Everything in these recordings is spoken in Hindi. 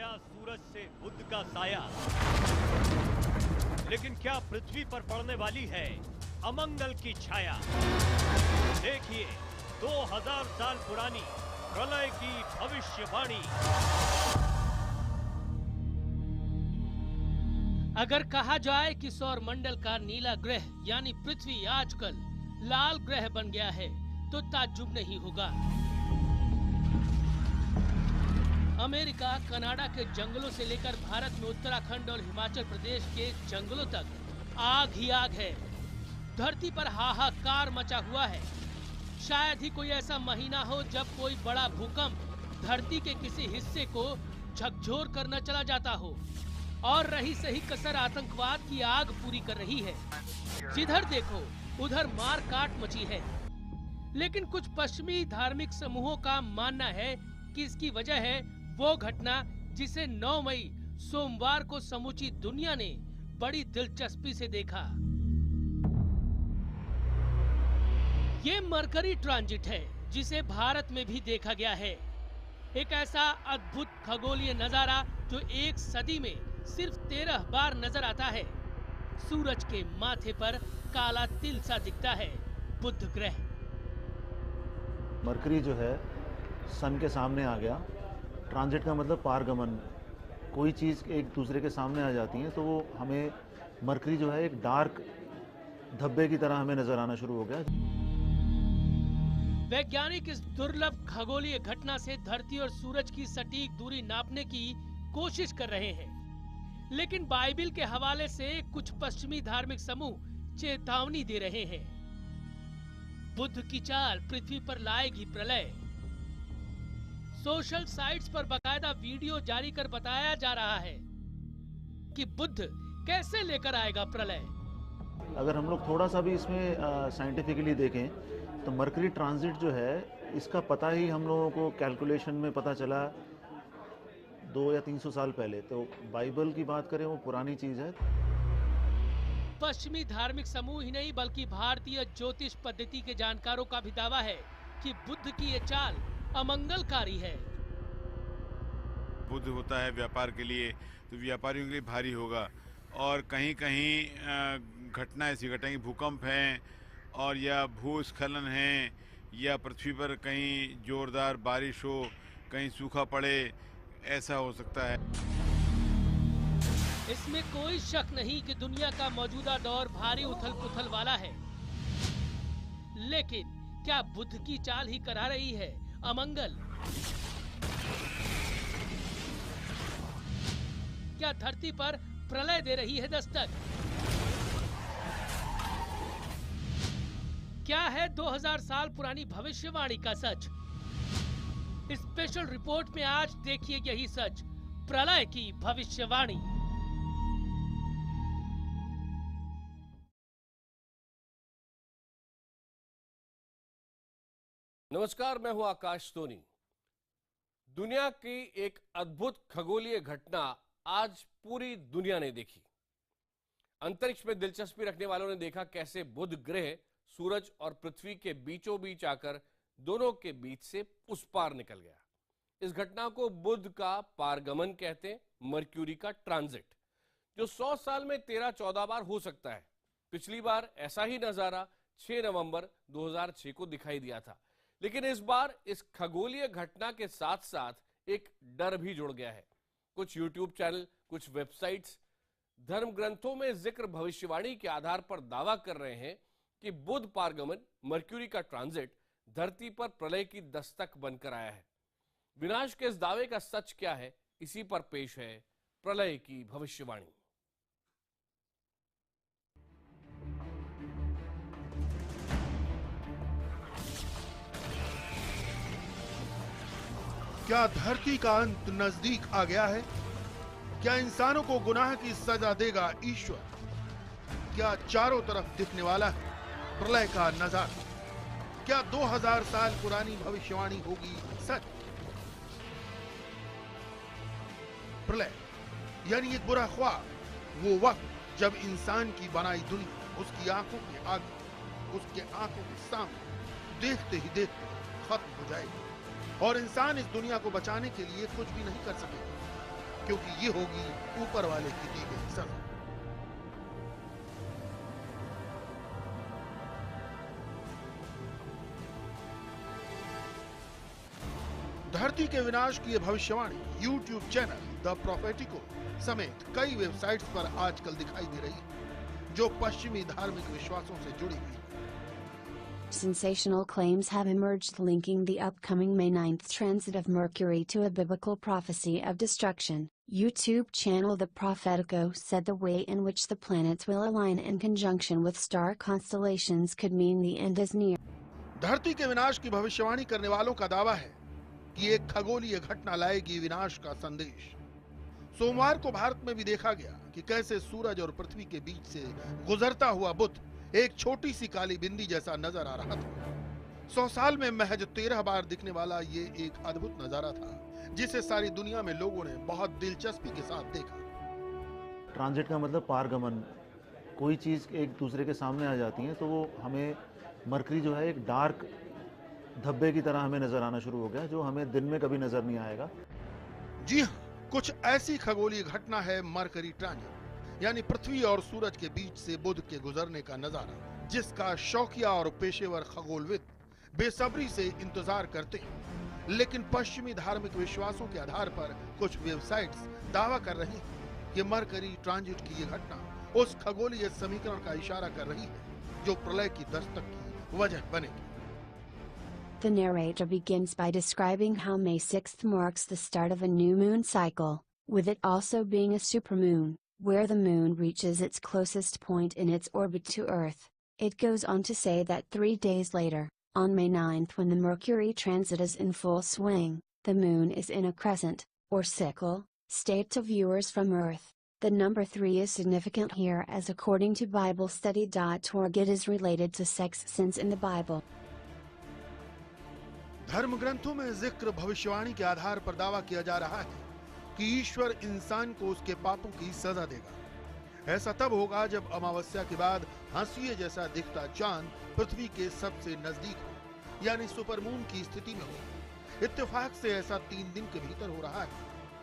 गया सूरज से बुध का साया, लेकिन क्या पृथ्वी पर पड़ने वाली है अमंगल की छाया? देखिए 2000 साल पुरानी प्रलय की भविष्यवाणी। अगर कहा जाए कि सौर मंडल का नीला ग्रह यानी पृथ्वी आजकल लाल ग्रह बन गया है तो ताज्जुब नहीं होगा। अमेरिका, कनाडा के जंगलों से लेकर भारत में उत्तराखंड और हिमाचल प्रदेश के जंगलों तक आग ही आग है। धरती पर हाहाकार मचा हुआ है। शायद ही कोई ऐसा महीना हो जब कोई बड़ा भूकंप धरती के किसी हिस्से को झकझोर कर न चला जाता हो। और रही सही कसर आतंकवाद की आग पूरी कर रही है। जिधर देखो उधर मार काट मची है। लेकिन कुछ पश्चिमी धार्मिक समूहों का मानना है कि इसकी वजह है वो घटना जिसे 9 मई सोमवार को समूची दुनिया ने बड़ी दिलचस्पी से देखा। ये मरकरी ट्रांजिट है जिसे भारत में भी देखा गया है। एक ऐसा अद्भुत खगोलीय नजारा जो एक सदी में सिर्फ 13 बार नजर आता है। सूरज के माथे पर काला तिल सा दिखता है, बुध ग्रह। मरकरी जो है सन के सामने आ गया। ट्रांजिट का मतलब पारगमन। कोई चीज़ एक दूसरे के सामने आ जाती है तो वो हमें मरकरी जो है एक डार्क धब्बे की तरह हमें नजर आना शुरू हो गया। वैज्ञानिक इस दुर्लभ खगोलीय घटना से धरती और सूरज की सटीक दूरी नापने की कोशिश कर रहे हैं। लेकिन बाइबिल के हवाले से कुछ पश्चिमी धार्मिक समूह चेतावनी दे रहे हैं। बुध की चाल पृथ्वी पर लाएगी प्रलय। सोशल साइट्स पर बकायदा वीडियो जारी कर बताया जा रहा है कि बुध कैसे लेकर आएगा प्रलय। अगर हम लोग थोड़ा सा भी इसमें साइंटिफिकली देखें तो मरकरी ट्रांजिट जो है इसका पता ही हम लोगों को कैलकुलेशन में पता चला 200 या 300 साल पहले। तो बाइबल की बात करें वो पुरानी चीज है। पश्चिमी धार्मिक समूह ही नहीं बल्कि भारतीय ज्योतिष पद्धति के जानकारों का भी दावा है कि बुध की ये चाल अमंगलकारी है। बुध होता है व्यापार के लिए, तो व्यापारियों के लिए भारी होगा। और कहीं कहीं घटना ऐसी घटेंगी, भूकंप हैं और या भूस्खलन हैं या पृथ्वी पर कहीं जोरदार बारिश हो, कहीं सूखा पड़े, ऐसा हो सकता है। इसमें कोई शक नहीं कि दुनिया का मौजूदा दौर भारी उथल पुथल वाला है। लेकिन क्या बुध की चाल ही करा रही है अमंगल? क्या धरती पर प्रलय दे रही है दस्तक? क्या है 2000 साल पुरानी भविष्यवाणी का सच? स्पेशल रिपोर्ट में आज देखिए यही सच, प्रलय की भविष्यवाणी। नमस्कार, मैं हूं आकाश सोनी। दुनिया की एक अद्भुत खगोलीय घटना आज पूरी दुनिया ने देखी। अंतरिक्ष में दिलचस्पी रखने वालों ने देखा कैसे बुध ग्रह सूरज और पृथ्वी के बीचों बीच आकर दोनों के बीच से उस पार निकल गया। इस घटना को बुध का पारगमन कहते हैं, मर्क्यूरी का ट्रांजिट, जो 100 साल में 13-14 बार हो सकता है। पिछली बार ऐसा ही नजारा 6 नवंबर 2006 को दिखाई दिया था। लेकिन इस बार इस खगोलीय घटना के साथ साथ एक डर भी जुड़ गया है। कुछ यूट्यूब चैनल, कुछ वेबसाइट्स धर्म ग्रंथों में जिक्र भविष्यवाणी के आधार पर दावा कर रहे हैं कि बुध पारगमन, मर्क्यूरी का ट्रांजिट धरती पर प्रलय की दस्तक बनकर आया है। विनाश के इस दावे का सच क्या है, इसी पर पेश है प्रलय की भविष्यवाणी। क्या धरती का अंत नजदीक आ गया है? क्या इंसानों को गुनाह की सजा देगा ईश्वर? क्या चारों तरफ दिखने वाला है प्रलय का नजारा? क्या 2000 साल पुरानी भविष्यवाणी होगी सच? प्रलय यानी एक बुरा ख्वाब, वो वक्त जब इंसान की बनाई दुनिया उसकी आंखों के आगे, उसके आंखों के सामने देखते ही देखते खत्म हो जाएगी और इंसान इस दुनिया को बचाने के लिए कुछ भी नहीं कर सकेगा। क्योंकि ये होगी ऊपर वाले की दी गई सजा। धरती के विनाश की यह भविष्यवाणी YouTube चैनल द प्रोफेटिको समेत कई वेबसाइट्स पर आजकल दिखाई दे रही है, जो पश्चिमी धार्मिक विश्वासों से जुड़ी हुई है। Sensational claims have emerged linking the upcoming May 9th transit of Mercury to a biblical prophecy of destruction. YouTube channel The Prophetico said the way in which the planets will align in conjunction with star constellations could mean the end is near. धरती के विनाश की भविष्यवाणी करने वालों का दावा है कि एक खगोलीय घटना लाएगी विनाश का संदेश। सोमवार को भारत में भी देखा गया कि कैसे सूरज और पृथ्वी के बीच से गुजरता हुआ बुध एक छोटी सी काली बिंदी जैसा नजर आ रहा था। 100 साल में महज 13 बार दिखने वाला ये एक अद्भुत नजारा था, जिसे सारी दुनिया में लोगों ने बहुत दिलचस्पी के साथ देखा। ट्रांजिट का मतलब पारगमन। कोई चीज़ एक दूसरे के सामने आ जाती है तो वो हमें मरकरी जो है एक डार्क धब्बे की तरह हमें नजर आना शुरू हो गया, जो हमें दिन में कभी नजर नहीं आएगा। जी हाँ, कुछ ऐसी खगोलीय घटना है मरकरी ट्रांजिट, यानी पृथ्वी और सूरज के बीच से बुध के गुजरने का नजारा, जिसका शौकिया और पेशेवर खगोलविद बेसब्री से इंतजार करते हैं। लेकिन पश्चिमी धार्मिक विश्वासों के आधार पर कुछ वेबसाइट्स दावा कर रही हैं कि मरकरी ट्रांजिट की ये घटना उस खगोलीय समीकरण का इशारा कर रही है जो प्रलय की दस्तक की वजह बनेगी। The narrator begins by describing how May 6th marks the start of a new moon cycle, with it also being a supermoon, where the moon reaches its closest point in its orbit to Earth. It goes on to say that 3 days later, on May 9th, when the Mercury transit is in full swing, the moon is in a crescent, or sickle, state to viewers from Earth. The number 3 is significant here as according to BibleStudy.org it is related to sex sins in the Bible. धर्म ग्रंथों में जिक्र भविष्यवाणी के आधार पर दावा किया जा रहा है कि ईश्वर इंसान को उसके पापों की सजा देगा। ऐसा तब होगा जब अमावस्या के बाद हांसिये जैसा दिखता चांद पृथ्वी के सबसे नजदीक हो, यानी सुपरमून की स्थिति में हो। इत्तेफाक से ऐसा 3 दिन के भीतर हो रहा है,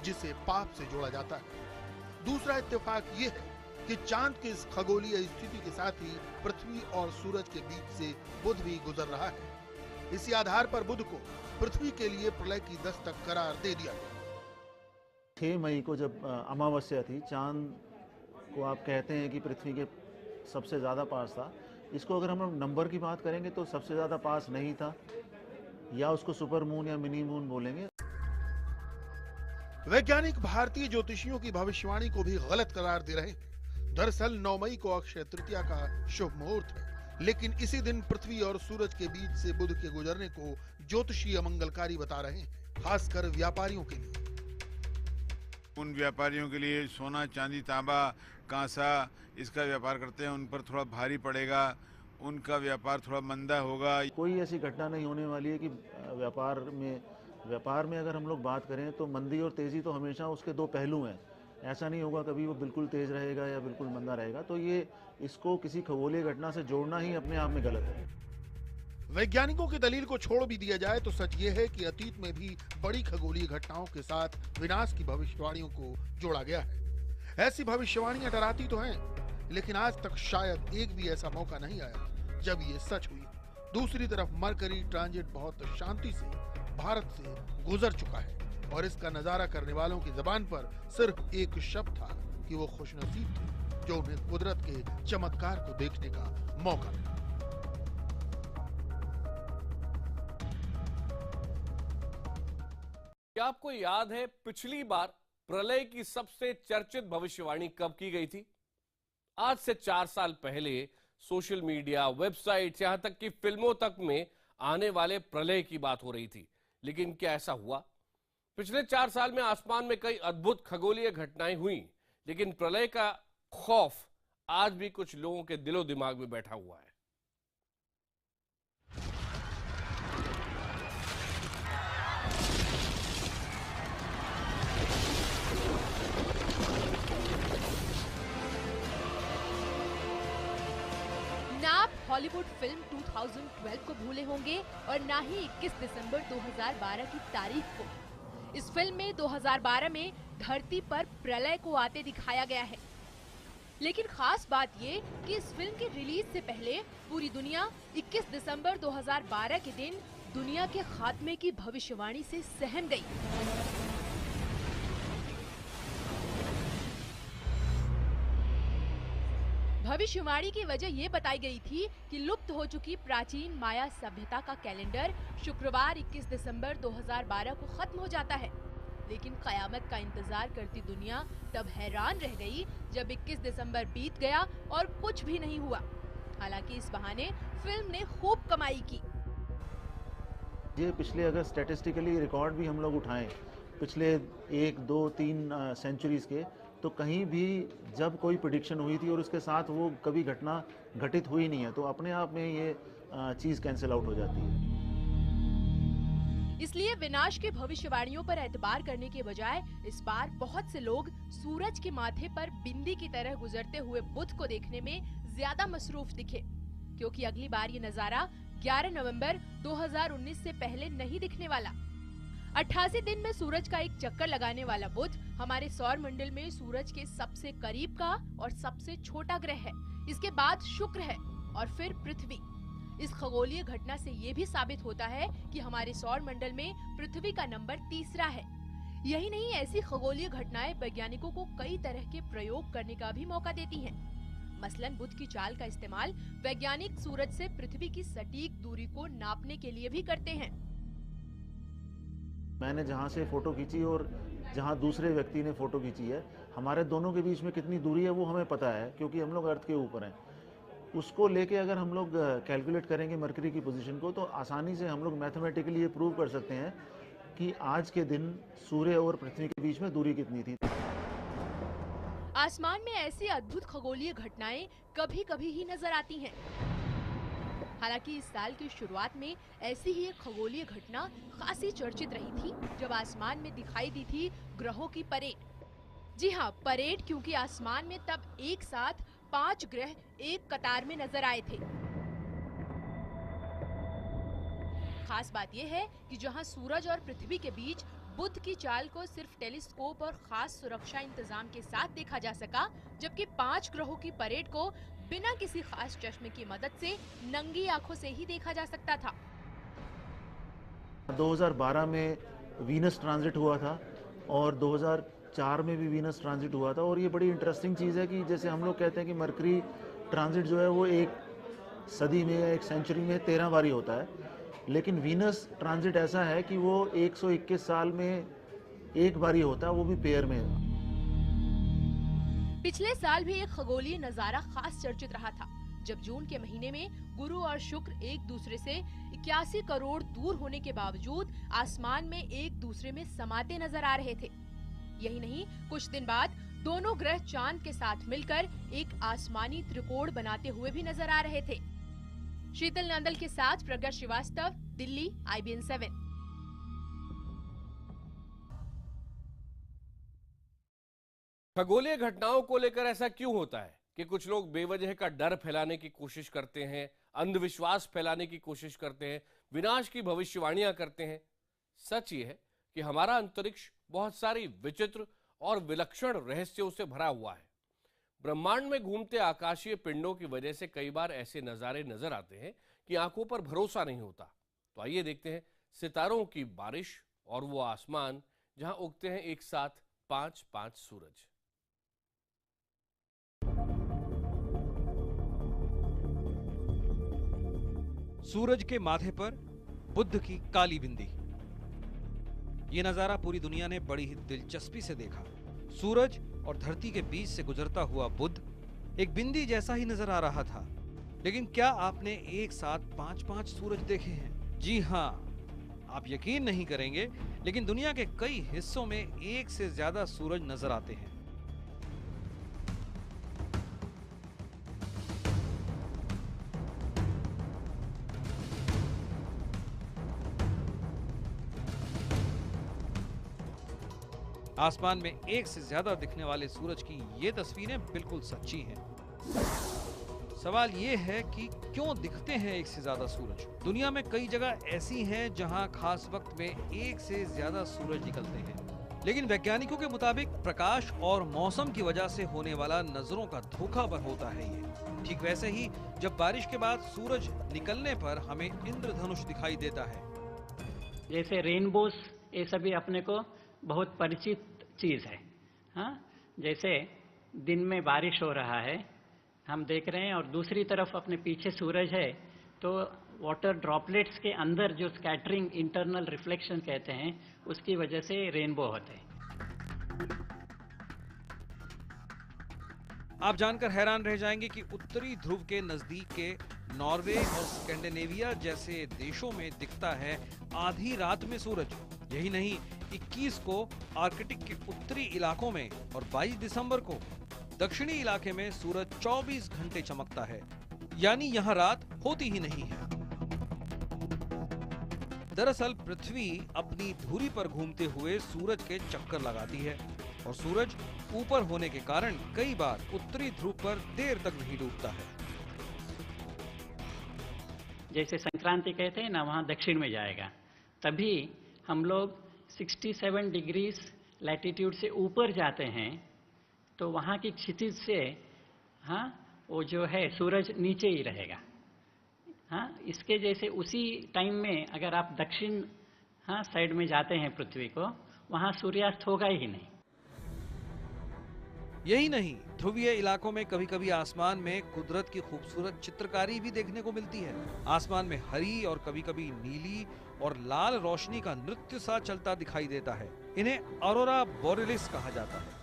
जिसे पाप से जोड़ा जाता है। दूसरा इत्तेफाक ये है कि चांद की इस खगोलीय स्थिति के साथ ही पृथ्वी और सूरज के बीच से बुध भी गुजर रहा है। इसी आधार पर बुध को पृथ्वी के लिए प्रलय की दस्तक करार दे दिया गया। 6 मई को जब अमावस्या थी, चांद को आप कहते हैं कि पृथ्वी के सबसे ज़्यादा पास था। इसको अगर हम नंबर की बात करेंगे तो सबसे ज़्यादा पास नहीं था, या उसको सुपर मून या मिनी मून बोलेंगे। वैज्ञानिक भारतीय ज्योतिषियों की भविष्यवाणी को भी गलत करार दे रहे हैं। दरअसल 9 मई को अक्षय तृतीया का शुभ मुहूर्त है, लेकिन इसी दिन पृथ्वी और सूरज के बीच से बुध के गुजरने को ज्योतिषी अमंगलकारी बता रहे हैं, खासकर व्यापारियों के लिए। उन व्यापारियों के लिए सोना, चांदी, तांबा, कांसा इसका व्यापार करते हैं, उन पर थोड़ा भारी पड़ेगा, उनका व्यापार थोड़ा मंदा होगा। कोई ऐसी घटना नहीं होने वाली है कि व्यापार में अगर हम लोग बात करें तो मंदी और तेजी तो हमेशा उसके 2 पहलू हैं। ऐसा नहीं होगा कभी वो बिल्कुल तेज रहेगा या बिल्कुल मंदा रहेगा। तो ये इसको किसी खगोलीय घटना से जोड़ना ही अपने आप में गलत है। वैज्ञानिकों की दलील को छोड़ भी दिया जाए तो सच ये है कि अतीत में भी बड़ी खगोलीय घटनाओं के साथ विनाश की भविष्यवाणियों को जोड़ा गया है। ऐसी भविष्यवाणियां डराती तो हैं, लेकिन आज तक शायद एक भी ऐसा मौका नहीं आया जब ये सच हुई। दूसरी तरफ मरकरी ट्रांजिट बहुत शांति से भारत से गुजर चुका है, और इसका नजारा करने वालों की जबान पर सिर्फ एक शब्द था कि वो खुशनसीब थे जो उन्हें कुदरत के चमत्कार को देखने का मौका मिला। क्या आपको याद है पिछली बार प्रलय की सबसे चर्चित भविष्यवाणी कब की गई थी? आज से 4 साल पहले सोशल मीडिया, वेबसाइट, यहां तक कि फिल्मों तक में आने वाले प्रलय की बात हो रही थी। लेकिन क्या ऐसा हुआ? पिछले 4 साल में आसमान में कई अद्भुत खगोलीय घटनाएं हुई, लेकिन प्रलय का खौफ आज भी कुछ लोगों के दिलो दिमाग में बैठा हुआ है। ना आप हॉलीवुड फिल्म 2012 को भूले होंगे और ना ही 21 दिसंबर 2012 की तारीख को। इस फिल्म में 2012 में धरती पर प्रलय को आते दिखाया गया है। लेकिन खास बात ये कि इस फिल्म के रिलीज से पहले पूरी दुनिया 21 दिसंबर 2012 के दिन दुनिया के खात्मे की भविष्यवाणी से सहम गई। भविष्यवाणी की वजह ये बताई गई थी कि लुप्त हो चुकी प्राचीन माया सभ्यता का कैलेंडर शुक्रवार 21 दिसंबर 2012 को खत्म हो जाता है। लेकिन कयामत का इंतजार करती दुनिया तब हैरान रह गई जब 21 दिसंबर बीत गया और कुछ भी नहीं हुआ। हालांकि इस बहाने फिल्म ने खूब कमाई की। ये पिछले अगर स्टैटिस्टिकली रिकॉर्ड भी हम लोग उठाएं पिछले 1, 2, 3 सेंचुरीज के, तो कहीं भी जब कोई प्रेडिक्शन हुई थी और उसके साथ वो कभी घटना घटित हुई नहीं है, तो अपने आप में ये चीज़ कैंसिल आउट हो जाती है। इसलिए विनाश की भविष्यवाणियों पर एतबार करने के बजाय इस बार बहुत से लोग सूरज के माथे पर बिंदी की तरह गुजरते हुए बुध को देखने में ज्यादा मसरूफ दिखे, क्योंकि अगली बार ये नजारा 11 नवंबर 2019 से पहले नहीं दिखने वाला। 88 दिन में सूरज का एक चक्कर लगाने वाला बुध हमारे सौर मंडल में सूरज के सबसे करीब का और सबसे छोटा ग्रह है। इसके बाद शुक्र है और फिर पृथ्वी। इस खगोलीय घटना से ये भी साबित होता है कि हमारे सौर मंडल में पृथ्वी का नंबर 3रा है। यही नहीं, ऐसी खगोलीय घटनाएं वैज्ञानिकों को कई तरह के प्रयोग करने का भी मौका देती हैं। मसलन बुध की चाल का इस्तेमाल वैज्ञानिक सूरज से पृथ्वी की सटीक दूरी को नापने के लिए भी करते हैं। मैंने जहाँ से फ़ोटो खींची और जहाँ दूसरे व्यक्ति ने फ़ोटो खींची है, हमारे दोनों के बीच में कितनी दूरी है वो हमें पता है, क्योंकि हम लोग अर्थ के ऊपर हैं। उसको लेके अगर हम लोग कैलकुलेट करेंगे मरकरी की पोजीशन को, तो आसानी से हम लोग मैथमेटिकली ये प्रूव कर सकते हैं कि आज के दिन सूर्य और पृथ्वी के बीच में दूरी कितनी थी। आसमान में ऐसी अद्भुत खगोलीय घटनाएं कभी कभी ही नजर आती हैं। हालांकि इस साल की शुरुआत में ऐसी ही एक खगोलीय घटना खासी चर्चित रही थी, जब आसमान में दिखाई दी थी ग्रहों की परेड। जी हाँ, परेड, क्योंकि आसमान में तब एक साथ 5 ग्रह एक कतार में नजर आए थे। खास बात यह है कि जहां सूरज और पृथ्वी के बीच बुध की चाल को सिर्फ टेलीस्कोप और खास सुरक्षा इंतजाम के साथ देखा जा सका, जबकि 5 ग्रहों की परेड को बिना किसी खास चश्मे की मदद से नंगी आंखों से ही देखा जा सकता था। 2012 में वीनस ट्रांजिट हुआ था और 2004 में भी वीनस ट्रांजिट हुआ था। और ये बड़ी इंटरेस्टिंग चीज़ है कि जैसे हम लोग कहते हैं कि मरकरी ट्रांजिट जो है वो एक सदी में या एक सेंचुरी में 13 बारी होता है, लेकिन वीनस ट्रांजिट ऐसा है कि वो 121 साल में एक बारी होता है, वो भी पेयर में। पिछले साल भी एक खगोलीय नजारा खास चर्चित रहा था, जब जून के महीने में गुरु और शुक्र एक दूसरे से 81 करोड़ दूर होने के बावजूद आसमान में एक दूसरे में समाते नजर आ रहे थे। यही नहीं, कुछ दिन बाद दोनों ग्रह चांद के साथ मिलकर एक आसमानी त्रिकोण बनाते हुए भी नजर आ रहे थे। शीतल नंदल के साथ प्रज्ञा श्रीवास्तव, दिल्ली, IBN 7। खगोलीय घटनाओं को लेकर ऐसा क्यों होता है कि कुछ लोग बेवजह का डर फैलाने की कोशिश करते हैं, अंधविश्वास फैलाने की कोशिश करते हैं, विनाश की भविष्यवाणियां करते हैं? सच ये है कि हमारा अंतरिक्ष बहुत सारी विचित्र और विलक्षण रहस्यों से भरा हुआ है। ब्रह्मांड में घूमते आकाशीय पिंडों की वजह से कई बार ऐसे नजारे नजर आते हैं कि आंखों पर भरोसा नहीं होता। तो आइए देखते हैं सितारों की बारिश और वो आसमान जहां उगते हैं एक साथ 5-5 सूरज। सूरज के माथे पर बुध की काली बिंदी। ये नजारा पूरी दुनिया ने बड़ी ही दिलचस्पी से देखा। सूरज और धरती के बीच से गुजरता हुआ बुध एक बिंदी जैसा ही नजर आ रहा था। लेकिन क्या आपने एक साथ 5-5 सूरज देखे हैं? जी हाँ, आप यकीन नहीं करेंगे, लेकिन दुनिया के कई हिस्सों में एक से ज्यादा सूरज नजर आते हैं। आसमान में एक से ज्यादा दिखने वाले सूरज की ये तस्वीरें बिल्कुल सच्ची हैं। सवाल ये है कि क्यों दिखते हैं एक से ज्यादा सूरज? दुनिया में कई जगह ऐसी हैं जहां खास वक्त में एक से ज्यादा सूरज निकलते हैं। लेकिन वैज्ञानिकों के मुताबिक प्रकाश और मौसम की वजह से होने वाला नजरों का धोखा पर होता है ये। ठीक वैसे ही जब बारिश के बाद सूरज निकलने पर हमें इंद्रधनुष दिखाई देता है। जैसे रेनबोस, ये सभी अपने को बहुत परिचित चीज है। हाँ, जैसे दिन में बारिश हो रहा है, हम देख रहे हैं, और दूसरी तरफ अपने पीछे सूरज है, तो वाटर ड्रॉपलेट्स के अंदर जो स्कैटरिंग, इंटरनल रिफ्लेक्शन कहते हैं, उसकी वजह से रेनबो होते हैं। आप जानकर हैरान रह जाएंगे कि उत्तरी ध्रुव के नजदीक के नॉर्वे और स्कैंडिनेविया जैसे देशों में दिखता है आधी रात में सूरज। यही नहीं, 21 को आर्कटिक के उत्तरी इलाकों में और 22 दिसंबर को दक्षिणी इलाके में सूरज 24 घंटे चमकता है, यानी यहाँ रात होती ही नहीं है। दरअसल पृथ्वी अपनी धुरी पर घूमते हुए सूरज के चक्कर लगाती है और सूरज ऊपर होने के कारण कई बार उत्तरी ध्रुव पर देर तक नहीं डूबता है। जैसे संक्रांति कहते हैं ना, वहाँ दक्षिण में जाएगा, तभी हम लोग 67 डिग्रीज लैटिट्यूड से ऊपर जाते हैं, तो वहाँ की क्षितिज से हाँ वो जो है सूरज नीचे ही रहेगा। हाँ, इसके जैसे उसी टाइम में अगर आप दक्षिण हाँ साइड में जाते हैं पृथ्वी को, वहाँ सूर्यास्त होगा ही नहीं। यही नहीं, ध्रुवीय इलाकों में कभी कभी आसमान में कुदरत की खूबसूरत चित्रकारी भी देखने को मिलती है। आसमान में हरी और कभी कभी नीली और लाल रोशनी का नृत्य सा चलता दिखाई देता है। इन्हें ऑरोरा बोरेलिस कहा जाता है।